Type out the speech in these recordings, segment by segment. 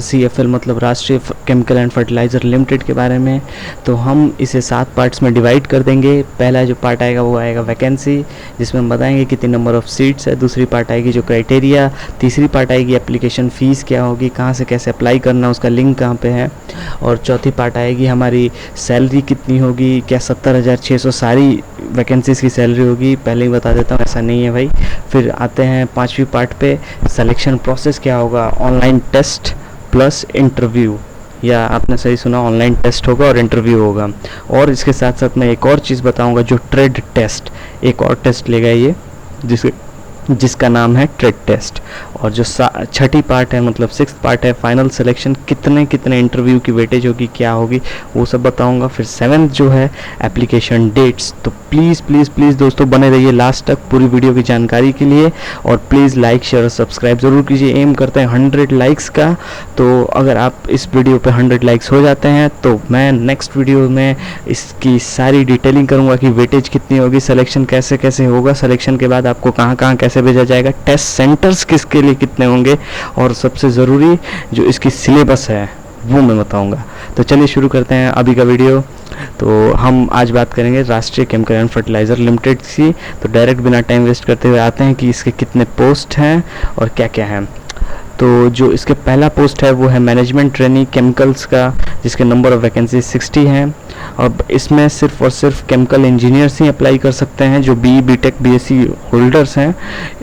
CFL मतलब राष्ट्रीय chemical and fertiliser limited के बारे में। तो हम इसे 7 पार्ट्स में डिवाइड कर देंगे। पहला जो पार्ट आएगा वो आएगा वैकेंसी, जिसमें हम बताएंगे कितनी नंबर ऑफ़ सीट्स है। दूसरी पार्ट आएगी जो क्राइटेरिया। तीसरी पार्ट आएगी एप्लीकेशन फ़ीस क्या होगी, कहाँ से कैसे अप्लाई करना, उसका लिंक कहाँ पे है। और चौथी पार्ट आएगी हमारी सैलरी कितनी होगी, क्या 70,600 सारी वैकेंसीज़ की सैलरी होगी। पहले ही बता देता हूँ ऐसा नहीं है भाई। फिर आते हैं 5वीं पार्ट पे, सिलेक्शन प्रोसेस क्या होगा, ऑनलाइन टेस्ट प्लस इंटरव्यू, या आपने सही सुना, ऑनलाइन टेस्ट होगा और इंटरव्यू होगा। और इसके साथ साथ मैं एक और चीज़ बताऊंगा, जो ट्रेड टेस्ट, एक और टेस्ट लेगा ये जिसका नाम है ट्रेड टेस्ट। और जो छठी पार्ट है मतलब 6th पार्ट है, फाइनल सिलेक्शन, कितने इंटरव्यू की वेटेज होगी, क्या होगी, वो सब बताऊंगा। फिर 7th जो है एप्लीकेशन डेट्स। तो प्लीज़ प्लीज़ प्लीज़ दोस्तों बने रहिए लास्ट तक पूरी वीडियो की जानकारी के लिए। और प्लीज़ लाइक शेयर और सब्सक्राइब ज़रूर कीजिए। एम करते हैं 100 लाइक्स का। तो अगर आप इस वीडियो पे 100 लाइक्स हो जाते हैं तो मैं नेक्स्ट वीडियो में इसकी सारी डिटेलिंग करूँगा कि वेटेज कितनी होगी, सिलेक्शन कैसे कैसे होगा, सिलेक्शन के बाद आपको कहाँ कहाँ कैसे भेजा जाएगा, टेस्ट सेंटर्स किसके लिए कितने होंगे, और सबसे ज़रूरी जो इसकी सिलेबस है वो मैं बताऊंगा। तो चलिए शुरू करते हैं अभी का वीडियो। तो हम आज बात करेंगे राष्ट्रीय केमिकल एंड फर्टिलाइज़र लिमिटेड की। तो डायरेक्ट बिना टाइम वेस्ट करते हुए आते हैं कि इसके कितने पोस्ट हैं और क्या क्या हैं। तो जो इसके पहला पोस्ट है वो है मैनेजमेंट ट्रेनी केमिकल्स का, जिसके नंबर ऑफ़ वैकेंसी 60 हैं। अब इसमें सिर्फ और सिर्फ केमिकल इंजीनियर्स ही अप्लाई कर सकते हैं जो BE BTech BSc होल्डर्स हैं।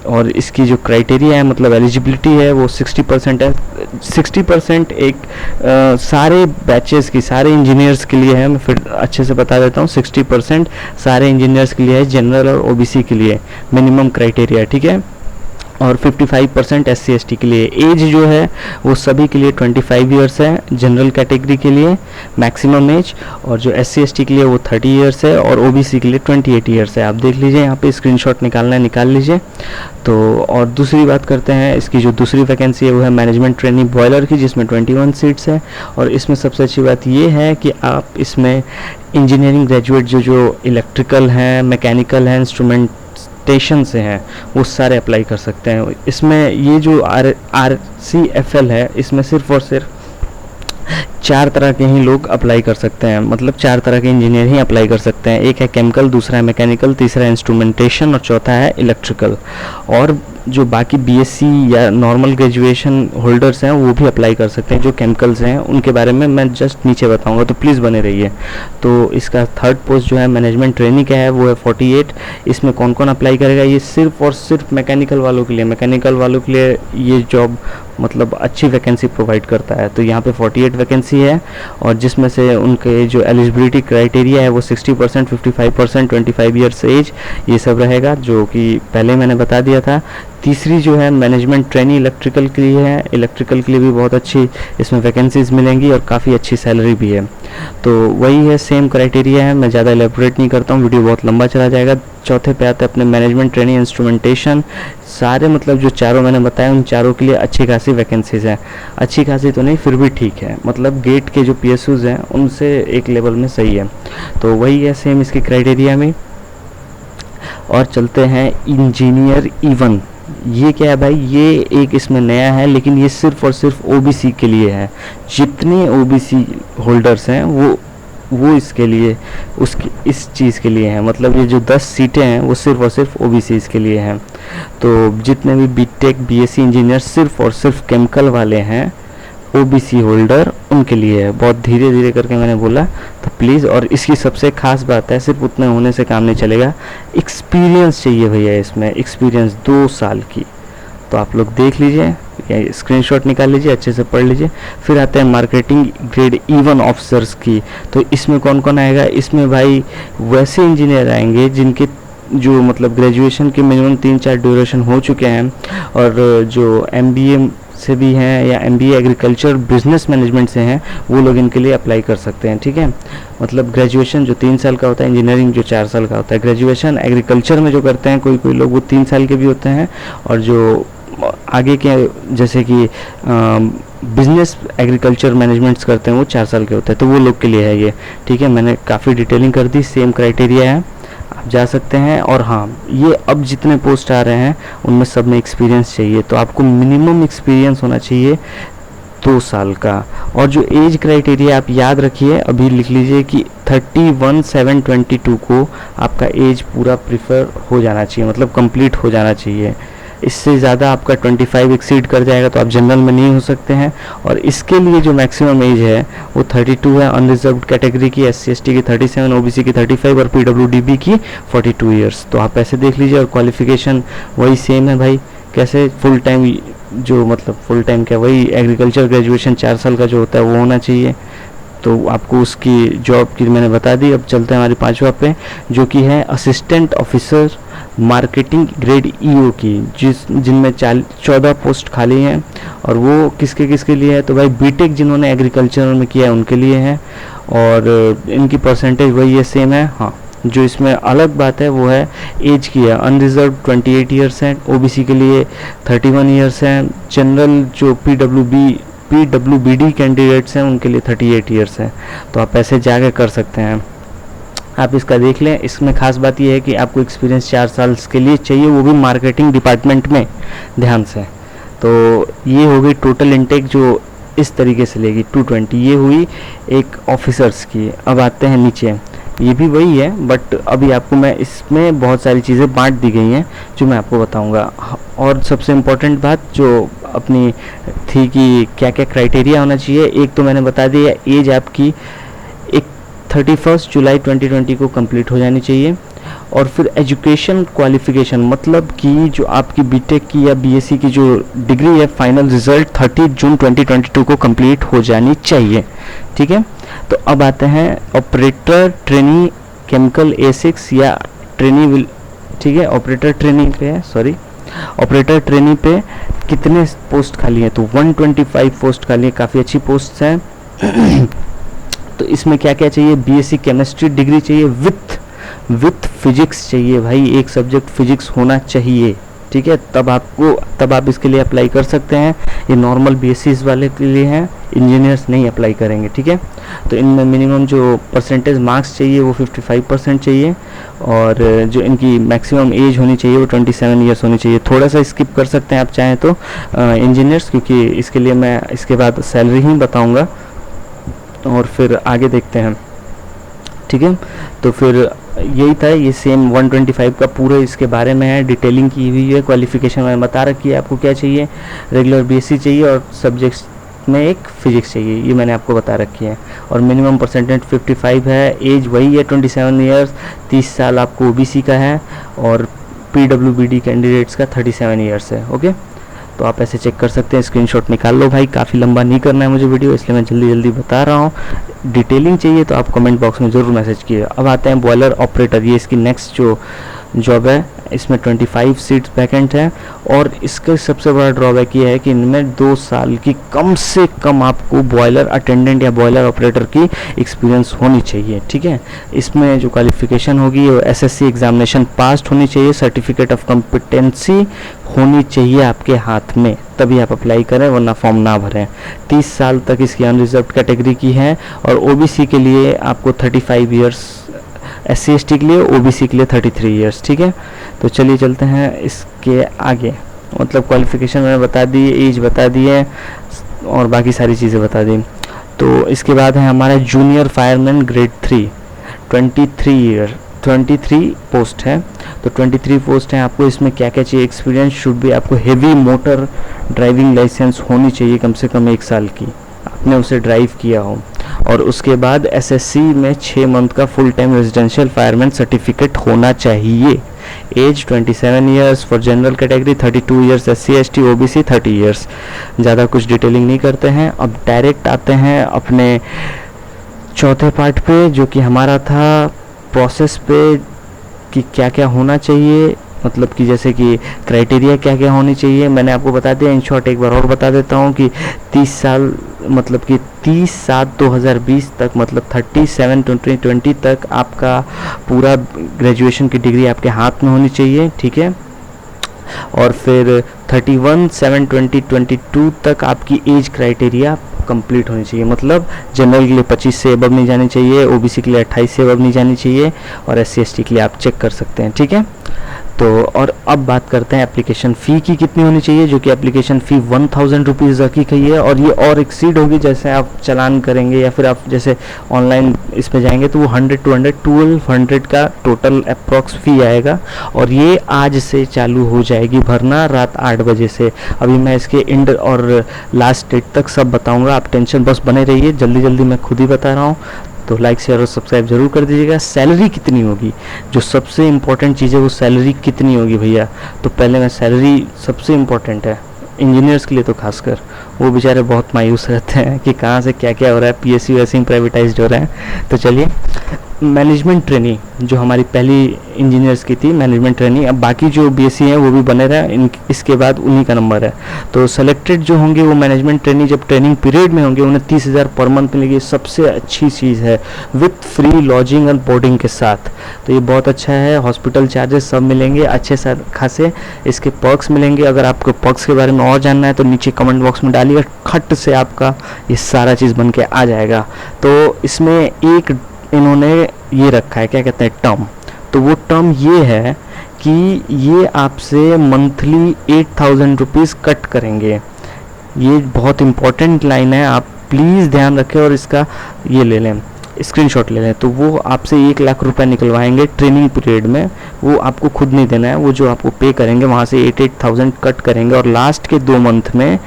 और इसकी जो क्राइटेरिया है मतलब एलिजिबिलिटी है वो 60% है। 60% एक सारे बैचेस की, सारे इंजीनियर्स के लिए है। मैं फिर अच्छे से बता देता हूँ, 60% सारे इंजीनियर्स के लिए है, जनरल और OBC के लिए मिनिमम क्राइटेरिया, ठीक है। और 55% SC ST के लिए। एज जो है वो सभी के लिए 25 ईयर्स है, जनरल कैटेगरी के लिए मैक्सिमम एज, और जो SC ST के लिए वो 30 ईयर्स है, और OBC के लिए 28 ईयर्स है। आप देख लीजिए यहाँ पे, स्क्रीनशॉट निकालना है निकाल लीजिए। तो और दूसरी बात करते हैं, इसकी जो दूसरी वैकेंसी है वो है मैनेजमेंट ट्रेनिंग बॉयलर की, जिसमें 21 सीट्स है। और इसमें सबसे अच्छी बात ये है कि आप इसमें इंजीनियरिंग ग्रेजुएट जो इलेक्ट्रिकल हैं, मैकेनिकल हैं, इंस्ट्रूमेंट स्टेशन से हैं, वो सारे अप्लाई कर सकते हैं। इसमें ये जो RCFL है, इसमें सिर्फ और सिर्फ 4 तरह के ही लोग अप्लाई कर सकते हैं, मतलब 4 तरह के इंजीनियर ही अप्लाई कर सकते हैं। एक है केमिकल, दूसरा है मैकेनिकल, तीसरा है इंस्ट्रूमेंटेशन और चौथा है इलेक्ट्रिकल। और जो बाकी BSc या नॉर्मल ग्रेजुएशन होल्डर्स हैं वो भी अप्लाई कर सकते हैं। जो केमिकल्स हैं उनके बारे में मैं जस्ट नीचे बताऊंगा, तो प्लीज़ बने रहिए। तो इसका 3rd पोस्ट जो है मैनेजमेंट ट्रेनिंग का है वो है 48। इसमें कौन कौन अप्लाई करेगा, ये सिर्फ और सिर्फ मैकेनिकल वालों के लिए, ये जॉब मतलब अच्छी वैकेंसी प्रोवाइड करता है। तो यहाँ पे 48 वैकेंसी है, और जिसमें से उनके जो एलिजिबिलिटी क्राइटेरिया है वो 60%, 55%, 25 ईयर्स एज, ये सब रहेगा, जो कि पहले मैंने बता दिया था। तीसरी जो है मैनेजमेंट ट्रेनी इलेक्ट्रिकल के लिए है। इलेक्ट्रिकल के लिए भी बहुत अच्छी इसमें वैकेंसीज मिलेंगी और काफ़ी अच्छी सैलरी भी है। तो वही है, सेम क्राइटेरिया है, मैं ज़्यादा एलेबोरेट नहीं करता हूँ, वीडियो बहुत लंबा चला जाएगा। चौथे पे आते हैं अपने मैनेजमेंट ट्रेनिंग इंस्ट्रूमेंटेशन। सारे मतलब जो चारों मैंने बताया उन चारों के लिए अच्छी खासी वैकेंसीज हैं। अच्छी खासी तो नहीं, फिर भी ठीक है, मतलब गेट के जो PSUs हैं उनसे एक लेवल में सही है। तो वही है सेम इसकी क्राइटेरिया में। और चलते हैं इंजीनियर E1। ये क्या है भाई, ये एक इसमें नया है, लेकिन ये सिर्फ और सिर्फ OBC के लिए है। जितने OBC होल्डर्स हैं वो इसके लिए, उसकी इस चीज़ के लिए हैं, मतलब ये जो 10 सीटें हैं वो सिर्फ और सिर्फ OBCs के लिए हैं। तो जितने भी BTech BSc इंजीनियर सिर्फ और सिर्फ केमिकल वाले हैं OBC होल्डर, उनके लिए है। बहुत धीरे धीरे करके मैंने बोला, तो प्लीज़। और इसकी सबसे खास बात है, सिर्फ उतने होने से काम नहीं चलेगा, एक्सपीरियंस चाहिए भैया इसमें, एक्सपीरियंस 2 साल की। तो आप लोग देख लीजिए, स्क्रीनशॉट निकाल लीजिए, अच्छे से पढ़ लीजिए। फिर आते हैं मार्केटिंग ग्रेड E1 ऑफिसर्स की। तो इसमें कौन कौन आएगा, इसमें भाई वैसे इंजीनियर आएंगे जिनके जो मतलब ग्रेजुएशन के मिनिमम 3-4 ड्यूरेशन हो चुके हैं, और जो MBA से भी हैं या MBA एग्रीकल्चर बिजनेस मैनेजमेंट से हैं, वो लोग इनके लिए अप्लाई कर सकते हैं, ठीक है। मतलब ग्रेजुएशन जो 3 साल का होता है, इंजीनियरिंग जो 4 साल का होता है। ग्रेजुएशन एग्रीकल्चर में जो करते हैं कोई लोग, वो 3 साल के भी होते हैं, और जो आगे के जैसे कि बिजनेस एग्रीकल्चर मैनेजमेंट्स करते हैं वो 4 साल के होते हैं। तो वो लोग के लिए है ये, ठीक है। मैंने काफ़ी डिटेलिंग कर दी, सेम क्राइटेरिया है, आप जा सकते हैं। और हाँ, ये अब जितने पोस्ट आ रहे हैं उनमें सब में एक्सपीरियंस चाहिए, तो आपको मिनिमम एक्सपीरियंस होना चाहिए 2 साल का। और जो एज क्राइटेरिया आप याद रखिए, अभी लिख लीजिए कि 31/7/22 को आपका एज पूरा प्रीफर हो जाना चाहिए, मतलब कंप्लीट हो जाना चाहिए। इससे ज़्यादा आपका 25 एक्सीड कर जाएगा तो आप जनरल में नहीं हो सकते हैं। और इसके लिए जो मैक्सिमम एज है वो 32 है, अनरिजर्व्ड कैटेगरी की, SC/ST की 37, OBC की 35 और PWDB की 42 ईयर्स। तो आप ऐसे देख लीजिए। और क्वालिफिकेशन वही सेम है भाई, कैसे फुल टाइम, जो मतलब फुल टाइम क्या, वही एग्रीकल्चर ग्रेजुएशन 4 साल का जो होता है वो होना चाहिए। तो आपको उसकी जॉब की मैंने बता दी। अब चलते हैं हमारी 5वां पे, जो कि है assistant officer marketing grade EO की, जिनमें 14 पोस्ट खाली हैं। और वो किसके किसके लिए है, तो भाई बीटेक जिन्होंने एग्रीकल्चर में किया है उनके लिए है। और इनकी परसेंटेज वही है, सेम है। हाँ, जो इसमें अलग बात है वो है एज की है। अनरिजर्व 28 ईयर्स हैं, OBC के लिए 31 ईयर्स हैं, जनरल जो PWBD कैंडिडेट्स हैं उनके लिए 38 ईयर्स हैं। तो आप ऐसे जाके कर सकते हैं, आप इसका देख लें। इसमें खास बात यह है कि आपको एक्सपीरियंस 4 साल के लिए चाहिए, वो भी मार्केटिंग डिपार्टमेंट में, ध्यान से। तो ये हो गई टोटल इनटेक जो इस तरीके से लेगी 220। ये हुई एक ऑफिसर्स की। अब आते हैं नीचे, ये भी वही है बट अभी आपको मैं इसमें बहुत सारी चीज़ें बांट दी गई हैं जो मैं आपको बताऊंगा। और सबसे इम्पोर्टेंट बात जो अपनी थी कि क्या क्या क्राइटेरिया होना चाहिए, एक तो मैंने बता दिया, एज आपकी 31 जुलाई 2020 को कंप्लीट हो जानी चाहिए। और फिर एजुकेशन क्वालिफिकेशन, मतलब कि जो आपकी बीटेक की या बीएससी की जो डिग्री है, फाइनल रिजल्ट 30 जून 2022 को कंप्लीट हो जानी चाहिए। ठीक है, तो अब आते हैं ऑपरेटर ट्रेनी केमिकल A6 या ट्रेनी, ठीक है, ऑपरेटर ट्रेनी पे है, सॉरी, ऑपरेटर ट्रेनी पे कितने पोस्ट खाली हैं, तो 125 पोस्ट खाली है, काफ़ी अच्छी पोस्ट हैं। तो इसमें क्या क्या चाहिए, बीएससी केमिस्ट्री डिग्री चाहिए विथ फिजिक्स चाहिए भाई, एक सब्जेक्ट फिजिक्स होना चाहिए। ठीक है, तब आप इसके लिए अप्लाई कर सकते हैं। ये नॉर्मल बीएससी वाले के लिए हैं, इंजीनियर्स नहीं अप्लाई करेंगे। ठीक है, तो इनमें मिनिमम जो परसेंटेज मार्क्स चाहिए वो 55% चाहिए। और जो इनकी मैक्सिमम एज होनी चाहिए वो 27 ईयर्स होनी चाहिए। थोड़ा सा स्किप कर सकते हैं आप चाहें तो इंजीनियर्स, क्योंकि इसके लिए मैं इसके बाद सैलरी ही बताऊँगा और फिर आगे देखते हैं। ठीक है, तो फिर यही था, ये सेम 125 का पूरे इसके बारे में है, डिटेलिंग की हुई है। क्वालिफिकेशन मैंने बता रखी है आपको क्या चाहिए, रेगुलर बीएससी चाहिए और सब्जेक्ट्स में एक फिजिक्स चाहिए, ये मैंने आपको बता रखी है। और मिनिमम परसेंटेज 55 है, एज वही है 27 ईयर्स, 30 साल आपको ओबीसी का है और PWBD कैंडिडेट्स का 37 ईयर्स है। ओके, तो आप ऐसे चेक कर सकते हैं, स्क्रीनशॉट निकाल लो भाई, काफ़ी लंबा नहीं करना है मुझे वीडियो, इसलिए मैं जल्दी जल्दी बता रहा हूँ। डिटेलिंग चाहिए तो आप कमेंट बॉक्स में ज़रूर मैसेज कीजिए। अब आते हैं बॉयलर ऑपरेटर, ये इसकी नेक्स्ट जो जॉब है, इसमें 25 सीट्स वैकेंट है। और इसका सबसे बड़ा ड्रॉबैक ये है कि इनमें 2 साल की कम से कम आपको बॉयलर अटेंडेंट या बॉयलर ऑपरेटर की एक्सपीरियंस होनी चाहिए। ठीक है, इसमें जो क्वालिफिकेशन होगी वो SSC एग्जामिनेशन पास होनी चाहिए, सर्टिफिकेट ऑफ कॉम्पिटेंसी होनी चाहिए आपके हाथ में, तभी आप अप्लाई करें, वरना फॉर्म ना भरें। 30 साल तक इसकी अनरिजर्व्ड कैटेगरी की है। और OBC के लिए आपको 35 ईयर्स, SC/ST के लिए, OBC के लिए 33 ईयर्स। ठीक है, तो चलिए चलते हैं इसके आगे। मतलब क्वालिफिकेशन मैंने बता दी, एज बता दी है और बाकी सारी चीज़ें बता दी। तो इसके बाद है हमारा जूनियर फायरमैन ग्रेड 3, 23 पोस्ट है। तो 23 पोस्ट हैं, आपको इसमें क्या क्या चाहिए, एक्सपीरियंस शुड भी, आपको हेवी मोटर ड्राइविंग लाइसेंस होनी चाहिए कम से कम 1 साल की, आपने उसे ड्राइव किया हो। और उसके बाद SSC में 6 मंथ का full time residential fireman certificate होना चाहिए। Age 27 years for general category, 32 years SC/ST, OBC 30 years. ज़्यादा कुछ डिटेलिंग नहीं करते हैं, अब डायरेक्ट आते हैं अपने चौथे पार्ट पे, जो कि हमारा था प्रोसेस पे कि क्या क्या होना चाहिए, मतलब कि जैसे कि क्राइटेरिया क्या क्या होनी चाहिए मैंने आपको बता दिया। इन शॉर्ट एक बार और बता देता हूँ कि 30 साल, मतलब कि 30/7/2020 तक, मतलब 30/7/2020 तक आपका पूरा ग्रेजुएशन की डिग्री आपके हाथ में होनी चाहिए। ठीक है, और फिर 31/7/2022 तक आपकी एज क्राइटेरिया कंप्लीट होनी चाहिए, मतलब जनरल के लिए 25 से अबव नहीं जानी चाहिए, OBC के लिए 28 से अबव नहीं जानी चाहिए और SC/ST के लिए आप चेक कर सकते हैं। ठीक है, तो और अब बात करते हैं एप्लीकेशन फ़ी की कितनी होनी चाहिए, जो कि एप्लीकेशन फ़ी 1000 रुपीज़ रखी गई है, और ये और एक्सीड होगी जैसे आप चालान करेंगे या फिर आप जैसे ऑनलाइन इस पे जाएंगे तो वो 100 टू 1200 का टोटल अप्रॉक्स फ़ी आएगा। और ये आज से चालू हो जाएगी भरना रात 8 बजे से। अभी मैं इसके एंड और लास्ट डेट तक सब बताऊँगा, आप टेंशन बस बने रहिए, जल्दी जल्दी मैं खुद ही बता रहा हूँ। तो लाइक शेयर और सब्सक्राइब जरूर कर दीजिएगा। सैलरी कितनी होगी, जो सबसे इम्पोर्टेंट चीज़ है वो सैलरी कितनी होगी भैया। तो पहले मैं सैलरी सबसे इम्पोर्टेंट है इंजीनियर्स के लिए, तो खासकर वो बेचारे बहुत मायूस रहते हैं कि कहाँ से क्या क्या हो रहा है, पीएसयू ऐसे ही प्राइवेटाइज्ड हो रहा है। तो चलिए, मैनेजमेंट ट्रेनी जो हमारी पहली इंजीनियर्स की थी मैनेजमेंट ट्रेनी, अब बाकी जो बीएससी हैं वो भी बने रहे, इसके बाद उन्हीं का नंबर है। तो सेलेक्टेड जो होंगे वो मैनेजमेंट ट्रेनी जब ट्रेनिंग पीरियड में होंगे उन्हें 30,000 पर मंथ मिलेगी। सबसे अच्छी चीज़ है विथ फ्री लॉजिंग और बोर्डिंग के साथ, तो ये बहुत अच्छा है। हॉस्पिटल चार्जेस सब मिलेंगे अच्छे खासे, इसके पर्क्स मिलेंगे। अगर आपको पर्क्स के बारे में और जानना है तो नीचे कमेंट बॉक्स में डालिएगा, खट से आपका ये सारा चीज़ बन के आ जाएगा। तो इसमें एक इन्होंने ये रखा है, क्या कहते हैं, टर्म। तो वो टर्म ये है कि ये आपसे मंथली 8000 रुपीज़ कट करेंगे। ये बहुत इंपॉर्टेंट लाइन है, आप प्लीज़ ध्यान रखें और इसका ये ले लें, स्क्रीनशॉट ले लें। तो वो आपसे 1 लाख रुपए निकलवाएंगे ट्रेनिंग पीरियड में, वो आपको खुद नहीं देना है, वो जो आपको पे करेंगे वहाँ से 8,000 कट करेंगे, और लास्ट के 2 मंथ में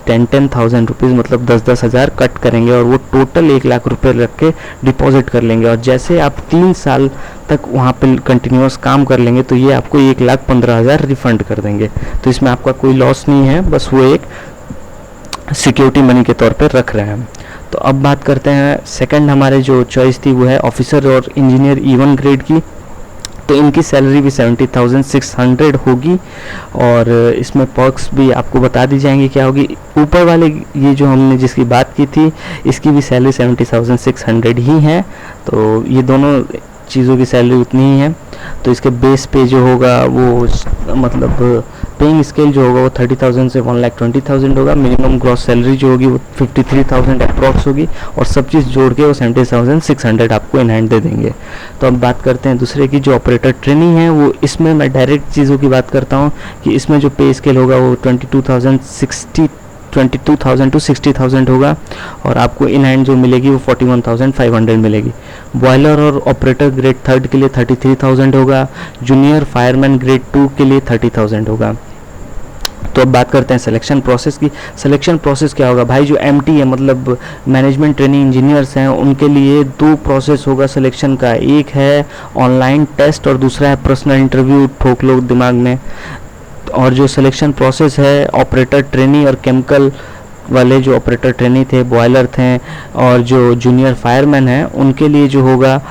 10,000 रुपीज़ मतलब 10,000 कट करेंगे, और वो टोटल 1 लाख रुपए रख के डिपॉजिट कर लेंगे। और जैसे आप 3 साल तक वहाँ पे कंटिन्यूस काम कर लेंगे तो ये आपको 1,15,000 रिफंड कर देंगे। तो इसमें आपका कोई लॉस नहीं है, बस वो एक सिक्योरिटी मनी के तौर पर रख रहे हैं। तो अब बात करते हैं सेकंड हमारे जो चॉइस थी वो है ऑफिसर और इंजीनियर E1 ग्रेड की। तो इनकी सैलरी भी 70,600 होगी, और इसमें पर्क्स भी आपको बता दी जाएंगी क्या होगी। ऊपर वाले ये जो हमने जिसकी बात की थी इसकी भी सैलरी 70,600 ही है, तो ये दोनों चीज़ों की सैलरी उतनी ही है। तो इसके बेस पे जो होगा वो मतलब पेइंग स्केल जो होगा वो 30,000 से 1,20,000 होगा। मिनिमम ग्रॉस सैलरी जो होगी वो 53,000 अप्रॉक्स होगी, और सब चीज़ जोड़ के वो 70,600 आपको इन हैंड दे देंगे। तो अब बात करते हैं दूसरे की जो ऑपरेटर ट्रेनिंग है, वो इसमें मैं डायरेक्ट चीज़ों की बात करता हूँ कि इसमें जो पे स्केल होगा वो 22,000 टू 60,000 होगा, और आपको इन हैंड जो मिलेगी वो 41,500 मिलेगी। बॉयलर और ऑपरेटर ग्रेड 3 के लिए 33,000 होगा। जूनियर फायरमैन ग्रेड 2 के लिए 30,000 होगा। तो अब बात करते हैं सिलेक्शन प्रोसेस की। सिलेक्शन प्रोसेस क्या होगा भाई, जो MT है मतलब मैनेजमेंट ट्रेनिंग इंजीनियर्स हैं उनके लिए 2 प्रोसेस होगा सिलेक्शन का। एक है ऑनलाइन टेस्ट और दूसरा है पर्सनल इंटरव्यू, ठोक लो दिमाग में। और जो सिलेक्शन प्रोसेस है ऑपरेटर ट्रेनी और केमिकल वाले जो ऑपरेटर ट्रेनी थे, बॉयलर थे और जो जूनियर फायरमैन हैं उनके लिए जो होगा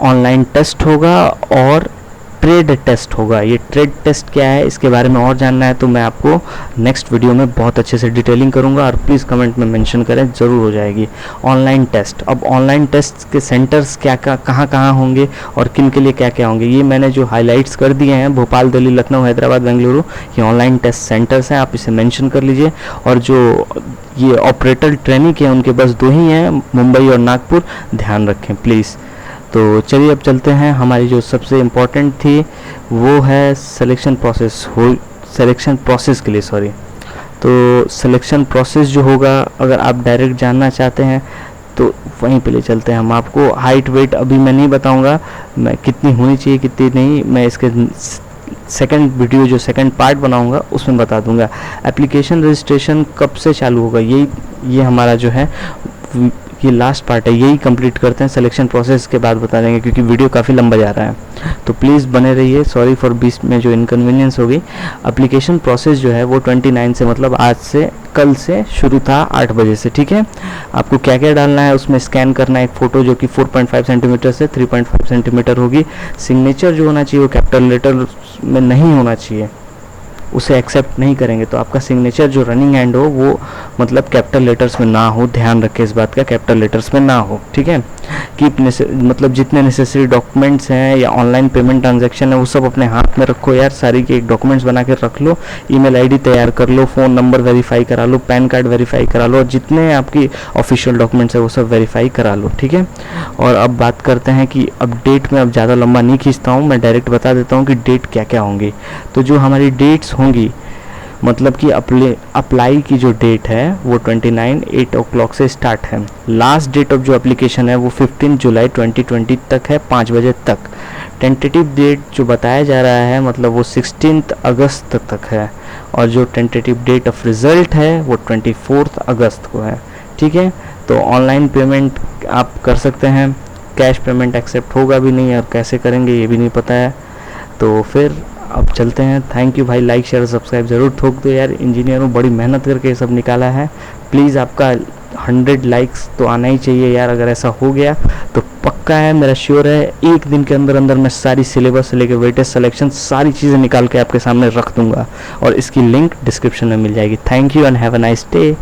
ऑनलाइन टेस्ट होगा और ट्रेड टेस्ट होगा। ये ट्रेड टेस्ट क्या है इसके बारे में और जानना है तो मैं आपको नेक्स्ट वीडियो में बहुत अच्छे से डिटेलिंग करूंगा, और प्लीज़ कमेंट में मेंशन करें, ज़रूर हो जाएगी। ऑनलाइन टेस्ट, अब ऑनलाइन टेस्ट के सेंटर्स क्या कहाँ होंगे और किन के लिए क्या क्या होंगे, ये मैंने जो हाईलाइट्स कर दिए हैं, भोपाल, दिल्ली, लखनऊ, हैदराबाद, बेंगलुरु, ये ऑनलाइन टेस्ट सेंटर्स हैं, आप इसे मेंशन कर लीजिए। और जो ये ऑपरेटर ट्रेनिंग के उनके बस 2 ही हैं, मुंबई और नागपुर, ध्यान रखें प्लीज़। तो चलिए अब चलते हैं, हमारी जो सबसे इम्पोर्टेंट थी वो है सिलेक्शन प्रोसेस के लिए सॉरी। तो सिलेक्शन प्रोसेस जो होगा, अगर आप डायरेक्ट जानना चाहते हैं तो वहीं पे ले चलते हैं हम आपको। हाइट वेट अभी मैं नहीं बताऊंगा, मैं कितनी होनी चाहिए कितनी नहीं, मैं इसके सेकंड वीडियो जो सेकंड पार्ट बनाऊंगा उसमें बता दूंगा। एप्लीकेशन रजिस्ट्रेशन कब से चालू होगा, ये हमारा जो है ये लास्ट पार्ट है, यही कंप्लीट करते हैं, सिलेक्शन प्रोसेस के बाद बता देंगे क्योंकि वीडियो काफ़ी लंबा जा रहा है। तो प्लीज़ बने रहिए, सॉरी फॉर बीच में जो इनकन्वीनियंस होगी। एप्लीकेशन प्रोसेस जो है वो 29 से मतलब आज से कल से शुरू था 8 बजे से, ठीक है। आपको क्या क्या डालना है, उसमें स्कैन करना है एक फ़ोटो जो कि 4.5 सेंटीमीटर से 3.5 सेंटीमीटर होगी। सिग्नेचर जो होना चाहिए वो कैपिटल लेटर में नहीं होना चाहिए, उसे एक्सेप्ट नहीं करेंगे तो आपका सिग्नेचर जो रनिंग एंड हो वो मतलब कैपिटल लेटर्स में ना हो, ध्यान रखें इस बात का, कैपिटल लेटर्स में ना हो, ठीक है। कीप मतलब जितने नेसेसरी डॉक्यूमेंट्स हैं या ऑनलाइन पेमेंट ट्रांजैक्शन है वो सब अपने हाथ में रखो यार, सारी के एक डॉक्यूमेंट्स बना के रख लो, ईमेल आईडी तैयार कर लो, फ़ोन नंबर वेरीफाई करा लो, पैन कार्ड वेरीफाई करा लो, और जितने आपकी ऑफिशियल डॉक्यूमेंट्स है वो सब वेरीफाई करा लो, ठीक है। और अब बात करते हैं कि अब डेट में अब ज़्यादा लंबा नहीं खींचता हूँ, मैं डायरेक्ट बता देता हूँ कि डेट क्या क्या होंगी। तो जो हमारी डेट्स होंगी मतलब कि अप्लाई की जो डेट है वो 29 8 o'clock से स्टार्ट है। लास्ट डेट ऑफ जो एप्लीकेशन है वो 15 जुलाई 2020 तक है, 5 बजे तक। टेंटेटिव डेट जो बताया जा रहा है मतलब वो 16 अगस्त तक है, और जो टेंटेटिव डेट ऑफ रिज़ल्ट है वो 24 अगस्त को है, ठीक है। तो ऑनलाइन पेमेंट आप कर सकते हैं, कैश पेमेंट एक्सेप्ट होगा भी नहीं और कैसे करेंगे ये भी नहीं पता है। तो फिर अब चलते हैं। थैंक यू भाई, लाइक शेयर सब्सक्राइब ज़रूर ठोक दो यार, इंजीनियर हूँ, बड़ी मेहनत करके ये सब निकाला है। प्लीज़ आपका 100 लाइक्स तो आना ही चाहिए यार, अगर ऐसा हो गया तो पक्का है, मेरा श्योर है एक दिन के अंदर अंदर मैं सारी सिलेबस से लेकर वेटेज सिलेक्शन सारी चीज़ें निकाल के आपके सामने रख दूंगा, और इसकी लिंक डिस्क्रिप्शन में मिल जाएगी। Thank you and have a nice day.